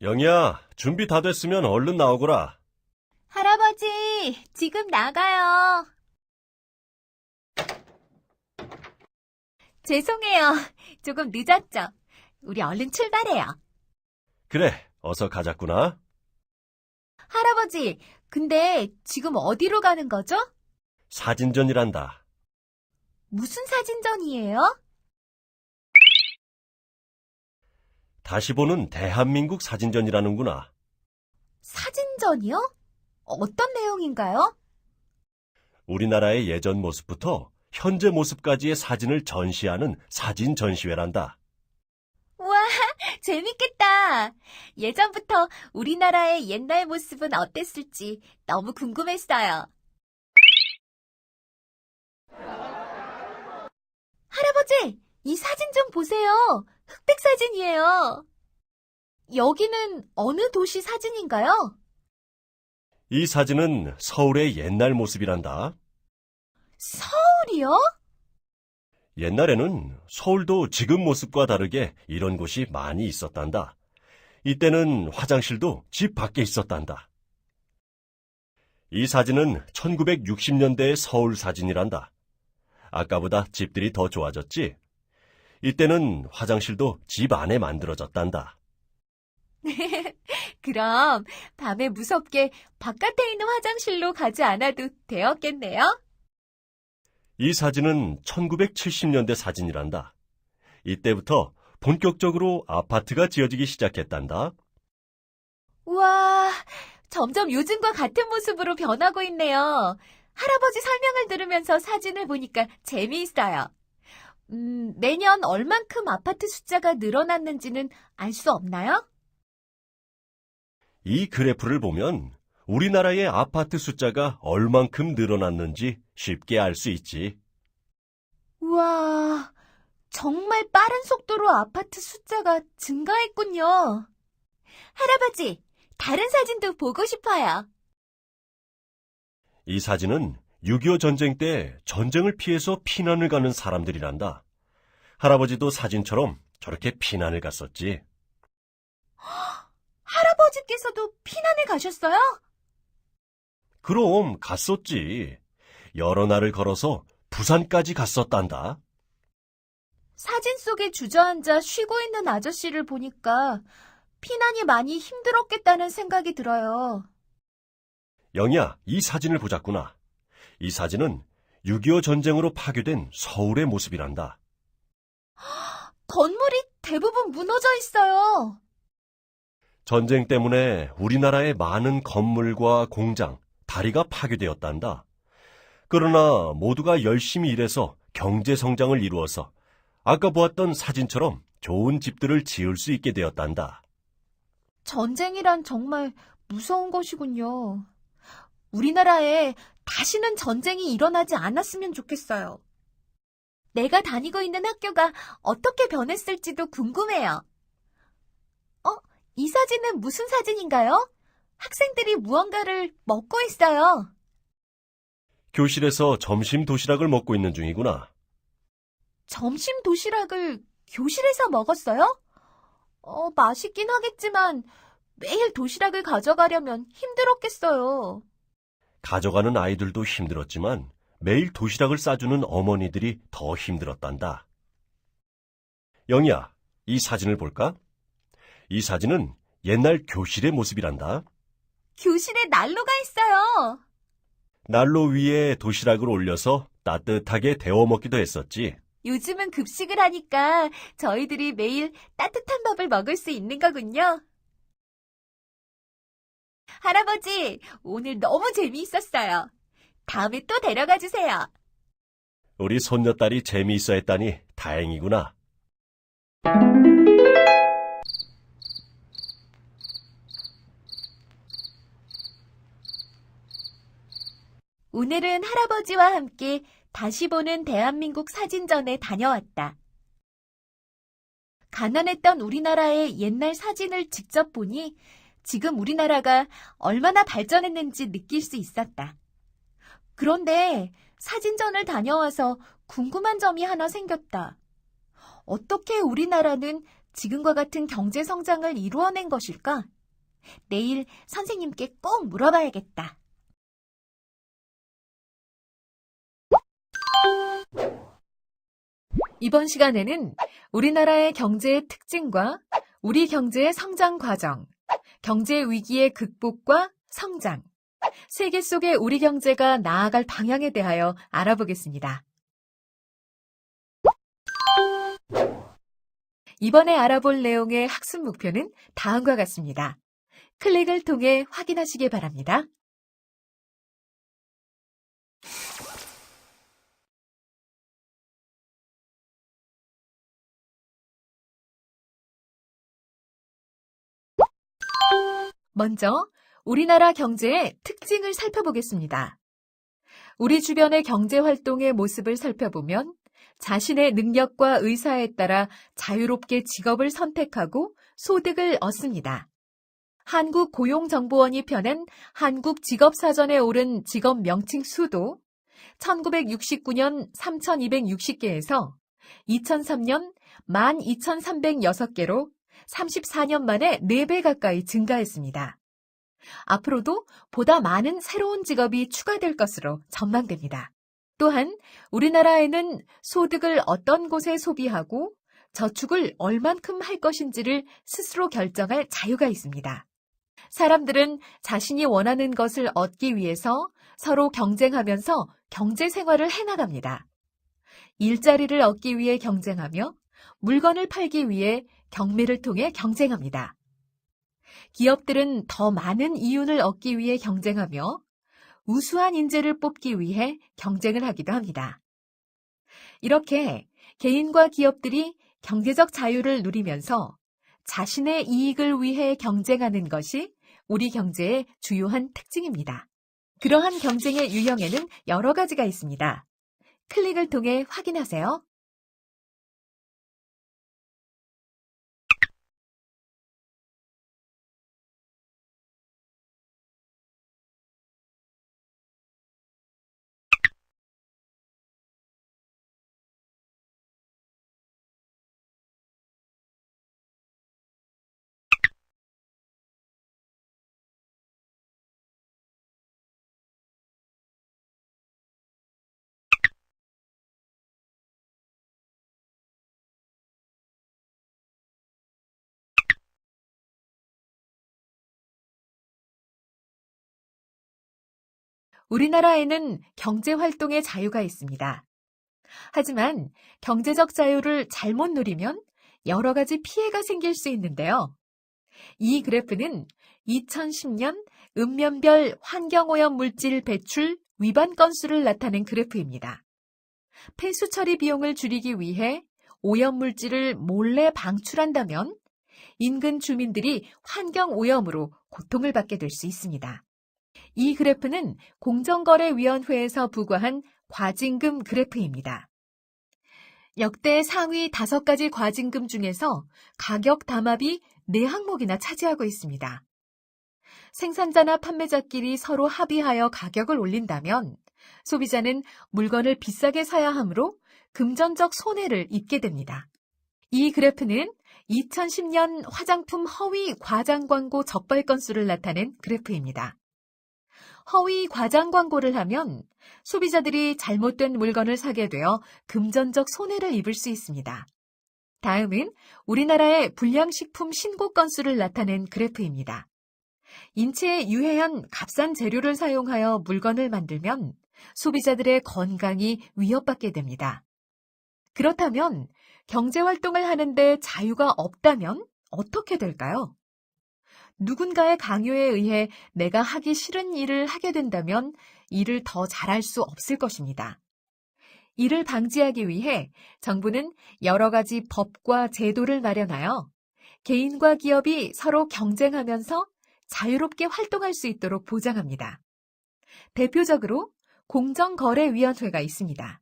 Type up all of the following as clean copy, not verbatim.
영희야, 준비 다 됐으면 얼른 나오거라. 할아버지, 지금 나가요. 죄송해요. 조금 늦었죠? 우리 얼른 출발해요. 그래, 어서 가자꾸나. 할아버지, 근데 지금 어디로 가는 거죠? 사진전이란다. 무슨 사진전이에요? 다시 보는 대한민국 사진전이라는구나. 사진전이요? 어떤 내용인가요? 우리나라의 예전 모습부터 현재 모습까지의 사진을 전시하는 사진 전시회란다. 우와, 재밌겠다. 예전부터 우리나라의 옛날 모습은 어땠을지 너무 궁금했어요. 할아버지, 이 사진 좀 보세요. 흑백 사진이에요. 여기는 어느 도시 사진인가요? 이 사진은 서울의 옛날 모습이란다. 서울이요? 옛날에는 서울도 지금 모습과 다르게 이런 곳이 많이 있었단다. 이때는 화장실도 집 밖에 있었단다. 이 사진은 1960년대의 서울 사진이란다. 아까보다 집들이 더 좋아졌지? 이때는 화장실도 집 안에 만들어졌단다. 그럼 밤에 무섭게 바깥에 있는 화장실로 가지 않아도 되었겠네요? 이 사진은 1970년대 사진이란다. 이때부터 본격적으로 아파트가 지어지기 시작했단다. 우와, 점점 요즘과 같은 모습으로 변하고 있네요. 할아버지 설명을 들으면서 사진을 보니까 재미있어요. 매년 얼만큼 아파트 숫자가 늘어났는지는 알 수 없나요? 이 그래프를 보면 우리나라의 아파트 숫자가 얼만큼 늘어났는지 쉽게 알 수 있지. 우와, 정말 빠른 속도로 아파트 숫자가 증가했군요. 할아버지, 다른 사진도 보고 싶어요. 이 사진은 6.25 전쟁 때 전쟁을 피해서 피난을 가는 사람들이란다. 할아버지도 사진처럼 저렇게 피난을 갔었지. 할아버지께서도 피난을 가셨어요? 그럼 갔었지. 여러 날을 걸어서 부산까지 갔었단다. 사진 속에 주저앉아 쉬고 있는 아저씨를 보니까 피난이 많이 힘들었겠다는 생각이 들어요. 영희야, 이 사진을 보자꾸나. 이 사진은 6.25 전쟁으로 파괴된 서울의 모습이란다. 건물이 대부분 무너져 있어요. 전쟁 때문에 우리나라의 많은 건물과 공장, 다리가 파괴되었단다. 그러나 모두가 열심히 일해서 경제 성장을 이루어서 아까 보았던 사진처럼 좋은 집들을 지을 수 있게 되었단다. 전쟁이란 정말 무서운 것이군요. 우리나라에 다시는 전쟁이 일어나지 않았으면 좋겠어요. 내가 다니고 있는 학교가 어떻게 변했을지도 궁금해요. 이 사진은 무슨 사진인가요? 학생들이 무언가를 먹고 있어요. 교실에서 점심 도시락을 먹고 있는 중이구나. 점심 도시락을 교실에서 먹었어요? 맛있긴 하겠지만 매일 도시락을 가져가려면 힘들었겠어요. 가져가는 아이들도 힘들었지만 매일 도시락을 싸주는 어머니들이 더 힘들었단다. 영희야, 이 사진을 볼까? 이 사진은 옛날 교실의 모습이란다. 교실에 난로가 있어요. 난로 위에 도시락을 올려서 따뜻하게 데워 먹기도 했었지. 요즘은 급식을 하니까 저희들이 매일 따뜻한 밥을 먹을 수 있는 거군요. 할아버지, 오늘 너무 재미있었어요. 다음에 또 데려가 주세요. 우리 손녀딸이 재미있어 했다니 다행이구나. 오늘은 할아버지와 함께 다시 보는 대한민국 사진전에 다녀왔다. 가난했던 우리나라의 옛날 사진을 직접 보니 지금 우리나라가 얼마나 발전했는지 느낄 수 있었다. 그런데 사진전을 다녀와서 궁금한 점이 하나 생겼다. 어떻게 우리나라는 지금과 같은 경제 성장을 이루어낸 것일까? 내일 선생님께 꼭 물어봐야겠다. 이번 시간에는 우리나라의 경제의 특징과 우리 경제의 성장 과정, 경제 위기의 극복과 성장, 세계 속의 우리 경제가 나아갈 방향에 대하여 알아보겠습니다. 이번에 알아볼 내용의 학습 목표는 다음과 같습니다. 클릭을 통해 확인하시기 바랍니다. 먼저 우리나라 경제의 특징을 살펴보겠습니다. 우리 주변의 경제 활동의 모습을 살펴보면 자신의 능력과 의사에 따라 자유롭게 직업을 선택하고 소득을 얻습니다. 한국고용정보원이 펴낸 한국직업사전에 오른 직업 명칭 수도 1969년 3,260개에서 2003년 12,306개로 34년 만에 4배 가까이 증가했습니다. 앞으로도 보다 많은 새로운 직업이 추가될 것으로 전망됩니다. 또한 우리나라에는 소득을 어떤 곳에 소비하고 저축을 얼만큼 할 것인지를 스스로 결정할 자유가 있습니다. 사람들은 자신이 원하는 것을 얻기 위해서 서로 경쟁하면서 경제 생활을 해나갑니다. 일자리를 얻기 위해 경쟁하며 물건을 팔기 위해 경매를 통해 경쟁합니다. 기업들은 더 많은 이윤을 얻기 위해 경쟁하며 우수한 인재를 뽑기 위해 경쟁을 하기도 합니다. 이렇게 개인과 기업들이 경제적 자유를 누리면서 자신의 이익을 위해 경쟁하는 것이 우리 경제의 주요한 특징입니다. 그러한 경쟁의 유형에는 여러 가지가 있습니다. 클릭을 통해 확인하세요. 우리나라에는 경제활동의 자유가 있습니다. 하지만 경제적 자유를 잘못 누리면 여러 가지 피해가 생길 수 있는데요. 이 그래프는 2010년 읍면별 환경오염 물질 배출 위반 건수를 나타낸 그래프입니다. 폐수 처리 비용을 줄이기 위해 오염 물질을 몰래 방출한다면 인근 주민들이 환경오염으로 고통을 받게 될 수 있습니다. 이 그래프는 공정거래위원회에서 부과한 과징금 그래프입니다. 역대 상위 5가지 과징금 중에서 가격 담합이 4항목이나 차지하고 있습니다. 생산자나 판매자끼리 서로 합의하여 가격을 올린다면 소비자는 물건을 비싸게 사야 하므로 금전적 손해를 입게 됩니다. 이 그래프는 2010년 화장품 허위 과장 광고 적발 건수를 나타낸 그래프입니다. 허위 과장 광고를 하면 소비자들이 잘못된 물건을 사게 되어 금전적 손해를 입을 수 있습니다. 다음은 우리나라의 불량식품 신고 건수를 나타낸 그래프입니다. 인체에 유해한 값싼 재료를 사용하여 물건을 만들면 소비자들의 건강이 위협받게 됩니다. 그렇다면 경제활동을 하는데 자유가 없다면 어떻게 될까요? 누군가의 강요에 의해 내가 하기 싫은 일을 하게 된다면 일을 더 잘할 수 없을 것입니다. 이를 방지하기 위해 정부는 여러 가지 법과 제도를 마련하여 개인과 기업이 서로 경쟁하면서 자유롭게 활동할 수 있도록 보장합니다. 대표적으로 공정거래위원회가 있습니다.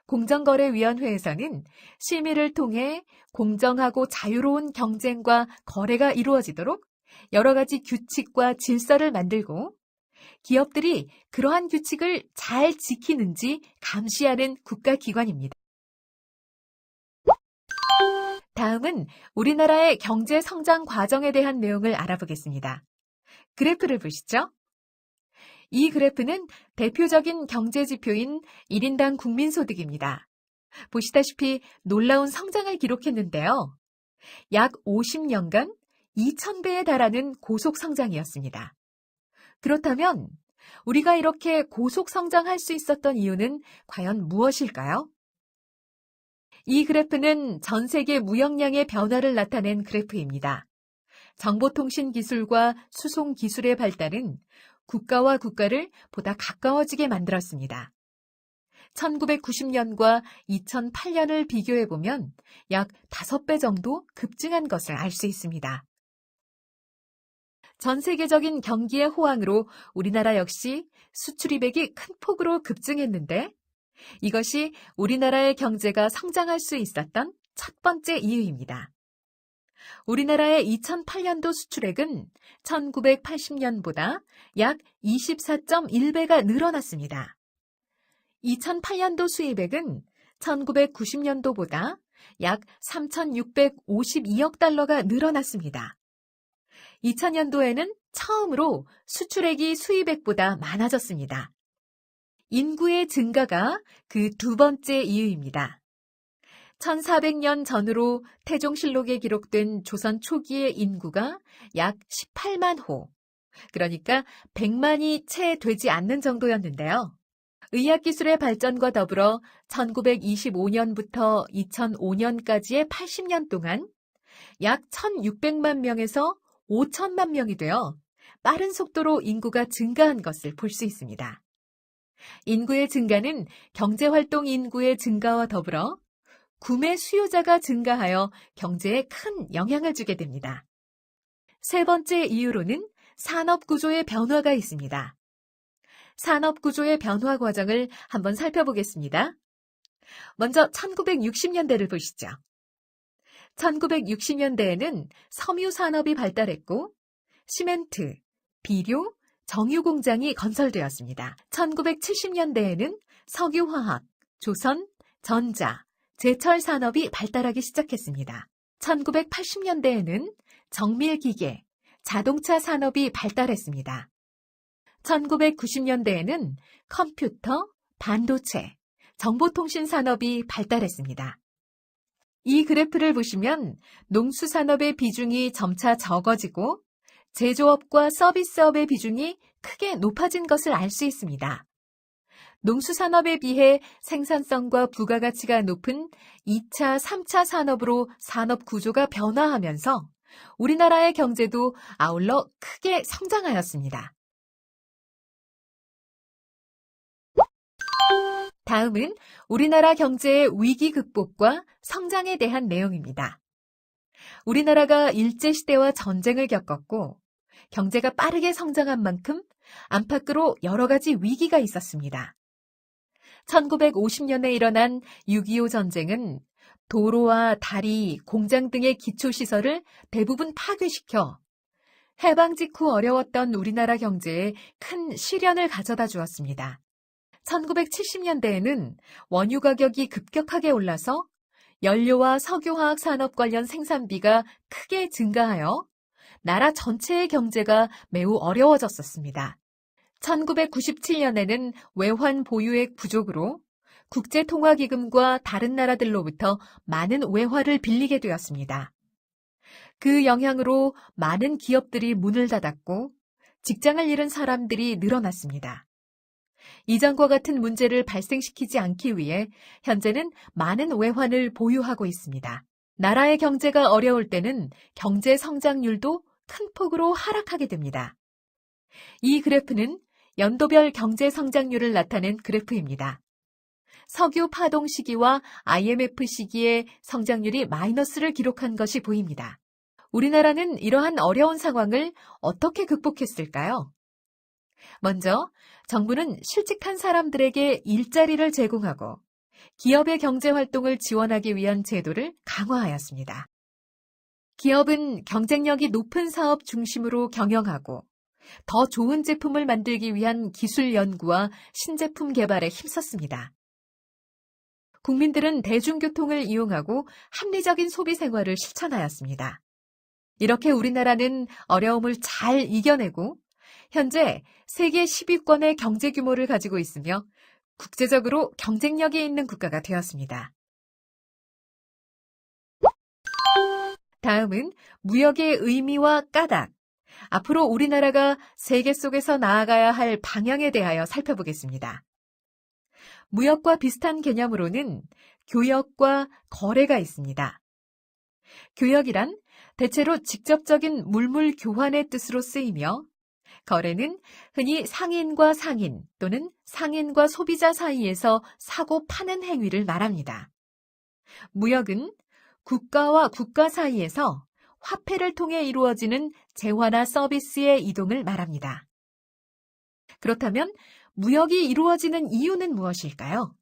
공정거래위원회에서는 심의를 통해 공정하고 자유로운 경쟁과 거래가 이루어지도록 여러 가지 규칙과 질서를 만들고 기업들이 그러한 규칙을 잘 지키는지 감시하는 국가기관입니다. 다음은 우리나라의 경제 성장 과정에 대한 내용을 알아보겠습니다. 그래프를 보시죠. 이 그래프는 대표적인 경제 지표인 1인당 국민소득입니다. 보시다시피 놀라운 성장을 기록했는데요. 약 50년간 2,000배에 달하는 고속 성장이었습니다. 그렇다면 우리가 이렇게 고속 성장할 수 있었던 이유는 과연 무엇일까요? 이 그래프는 전 세계 무역량의 변화를 나타낸 그래프입니다. 정보통신 기술과 수송 기술의 발달은 국가와 국가를 보다 가까워지게 만들었습니다. 1990년과 2008년을 비교해보면 약 5배 정도 급증한 것을 알 수 있습니다. 전 세계적인 경기의 호황으로 우리나라 역시 수출입액이 큰 폭으로 급증했는데 이것이 우리나라의 경제가 성장할 수 있었던 첫 번째 이유입니다. 우리나라의 2008년도 수출액은 1980년보다 약 24.1배가 늘어났습니다. 2008년도 수입액은 1990년도보다 약 3,652억 달러가 늘어났습니다. 2000년도에는 처음으로 수출액이 수입액보다 많아졌습니다. 인구의 증가가 그 두 번째 이유입니다. 1400년 전으로 태종실록에 기록된 조선 초기의 인구가 약 18만 호, 그러니까 100만이 채 되지 않는 정도였는데요. 의학기술의 발전과 더불어 1925년부터 2005년까지의 80년 동안 약 1600만 명에서 5천만 명이 되어 빠른 속도로 인구가 증가한 것을 볼 수 있습니다. 인구의 증가는 경제활동 인구의 증가와 더불어 구매 수요자가 증가하여 경제에 큰 영향을 주게 됩니다. 세 번째 이유로는 산업구조의 변화가 있습니다. 산업구조의 변화 과정을 한번 살펴보겠습니다. 먼저 1960년대를 보시죠. 1960년대에는 섬유산업이 발달했고 시멘트, 비료, 정유공장이 건설되었습니다. 1970년대에는 석유화학, 조선, 전자, 제철 산업이 발달하기 시작했습니다. 1980년대에는 정밀기계, 자동차 산업이 발달했습니다. 1990년대에는 컴퓨터, 반도체, 정보통신 산업이 발달했습니다. 이 그래프를 보시면 농수산업의 비중이 점차 적어지고 제조업과 서비스업의 비중이 크게 높아진 것을 알 수 있습니다. 농수산업에 비해 생산성과 부가가치가 높은 2차, 3차 산업으로 산업 구조가 변화하면서 우리나라의 경제도 아울러 크게 성장하였습니다. 다음은 우리나라 경제의 위기 극복과 성장에 대한 내용입니다. 우리나라가 일제시대와 전쟁을 겪었고 경제가 빠르게 성장한 만큼 안팎으로 여러 가지 위기가 있었습니다. 1950년에 일어난 6.25 전쟁은 도로와 다리, 공장 등의 기초시설을 대부분 파괴시켜 해방 직후 어려웠던 우리나라 경제에 큰 시련을 가져다 주었습니다. 1970년대에는 원유 가격이 급격하게 올라서 연료와 석유화학 산업 관련 생산비가 크게 증가하여 나라 전체의 경제가 매우 어려워졌었습니다. 1997년에는 외환 보유액 부족으로 국제통화기금과 다른 나라들로부터 많은 외화를 빌리게 되었습니다. 그 영향으로 많은 기업들이 문을 닫았고 직장을 잃은 사람들이 늘어났습니다. 이전과 같은 문제를 발생시키지 않기 위해 현재는 많은 외환을 보유하고 있습니다. 나라의 경제가 어려울 때는 경제 성장률도 큰 폭으로 하락하게 됩니다. 이 그래프는 연도별 경제 성장률을 나타낸 그래프입니다. 석유 파동 시기와 IMF 시기에 성장률이 마이너스를 기록한 것이 보입니다. 우리나라는 이러한 어려운 상황을 어떻게 극복했을까요? 먼저 정부는 실직한 사람들에게 일자리를 제공하고 기업의 경제활동을 지원하기 위한 제도를 강화하였습니다. 기업은 경쟁력이 높은 사업 중심으로 경영하고 더 좋은 제품을 만들기 위한 기술 연구와 신제품 개발에 힘썼습니다. 국민들은 대중교통을 이용하고 합리적인 소비 생활을 실천하였습니다. 이렇게 우리나라는 어려움을 잘 이겨내고 현재 세계 10위권의 경제 규모를 가지고 있으며 국제적으로 경쟁력이 있는 국가가 되었습니다. 다음은 무역의 의미와 까닭, 앞으로 우리나라가 세계 속에서 나아가야 할 방향에 대하여 살펴보겠습니다. 무역과 비슷한 개념으로는 교역과 거래가 있습니다. 교역이란 대체로 직접적인 물물 교환의 뜻으로 쓰이며 거래는 흔히 상인과 상인 또는 상인과 소비자 사이에서 사고 파는 행위를 말합니다. 무역은 국가와 국가 사이에서 화폐를 통해 이루어지는 재화나 서비스의 이동을 말합니다. 그렇다면 무역이 이루어지는 이유는 무엇일까요?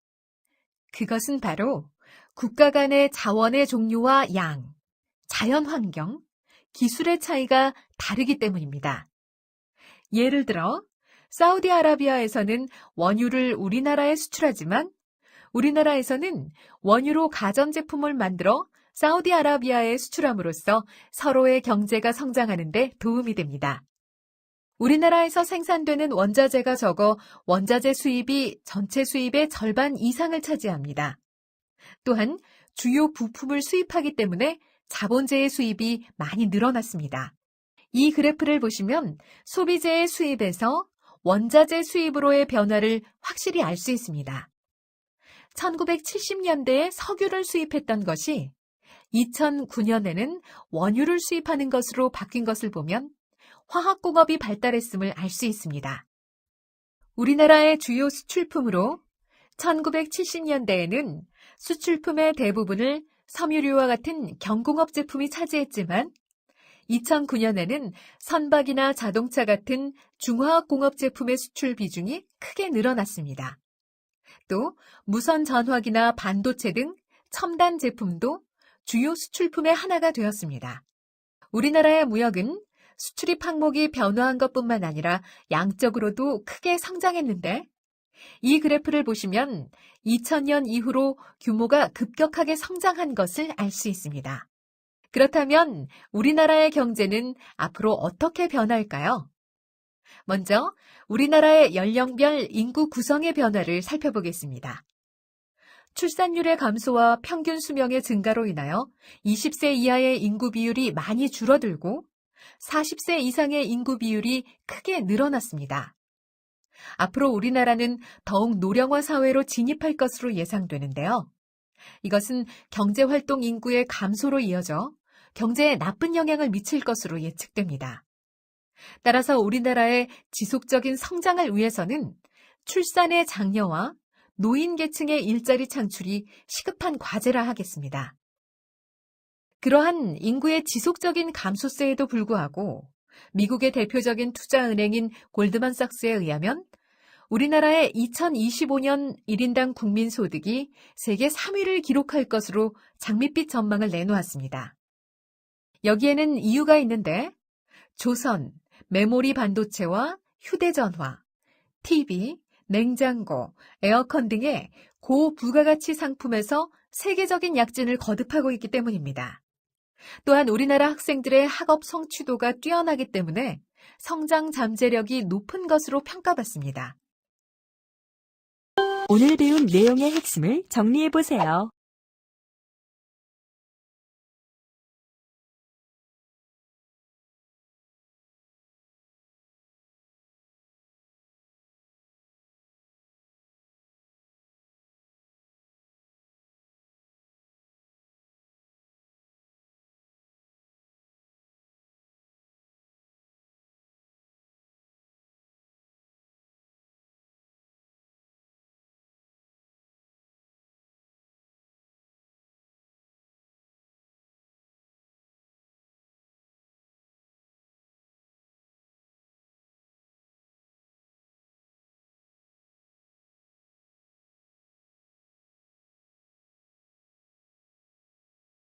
그것은 바로 국가 간의 자원의 종류와 양, 자연 환경, 기술의 차이가 다르기 때문입니다. 예를 들어 사우디아라비아에서는 원유를 우리나라에 수출하지만 우리나라에서는 원유로 가전제품을 만들어 사우디아라비아에 수출함으로써 서로의 경제가 성장하는 데 도움이 됩니다. 우리나라에서 생산되는 원자재가 적어 원자재 수입이 전체 수입의 절반 이상을 차지합니다. 또한 주요 부품을 수입하기 때문에 자본재의 수입이 많이 늘어났습니다. 이 그래프를 보시면 소비재의 수입에서 원자재 수입으로의 변화를 확실히 알 수 있습니다. 1970년대에 석유를 수입했던 것이 2009년에는 원유를 수입하는 것으로 바뀐 것을 보면 화학공업이 발달했음을 알 수 있습니다. 우리나라의 주요 수출품으로 1970년대에는 수출품의 대부분을 섬유류와 같은 경공업 제품이 차지했지만 2009년에는 선박이나 자동차 같은 중화학공업 제품의 수출 비중이 크게 늘어났습니다. 또 무선 전화기나 반도체 등 첨단 제품도 주요 수출품의 하나가 되었습니다. 우리나라의 무역은 수출입 항목이 변화한 것뿐만 아니라 양적으로도 크게 성장했는데 이 그래프를 보시면 2000년 이후로 규모가 급격하게 성장한 것을 알 수 있습니다. 그렇다면 우리나라의 경제는 앞으로 어떻게 변할까요? 먼저 우리나라의 연령별 인구 구성의 변화를 살펴보겠습니다. 출산율의 감소와 평균 수명의 증가로 인하여 20세 이하의 인구 비율이 많이 줄어들고 40세 이상의 인구 비율이 크게 늘어났습니다. 앞으로 우리나라는 더욱 노령화 사회로 진입할 것으로 예상되는데요. 이것은 경제활동 인구의 감소로 이어져 경제에 나쁜 영향을 미칠 것으로 예측됩니다. 따라서 우리나라의 지속적인 성장을 위해서는 출산의 장려와 노인 계층의 일자리 창출이 시급한 과제라 하겠습니다. 그러한 인구의 지속적인 감소세에도 불구하고 미국의 대표적인 투자은행인 골드만삭스에 의하면 우리나라의 2025년 1인당 국민소득이 세계 3위를 기록할 것으로 장밋빛 전망을 내놓았습니다. 여기에는 이유가 있는데 조선, 메모리 반도체와 휴대전화, TV, 냉장고, 에어컨 등의 고부가가치 상품에서 세계적인 약진을 거듭하고 있기 때문입니다. 또한 우리나라 학생들의 학업 성취도가 뛰어나기 때문에 성장 잠재력이 높은 것으로 평가받습니다. 오늘 배운 내용의 핵심을 정리해 보세요.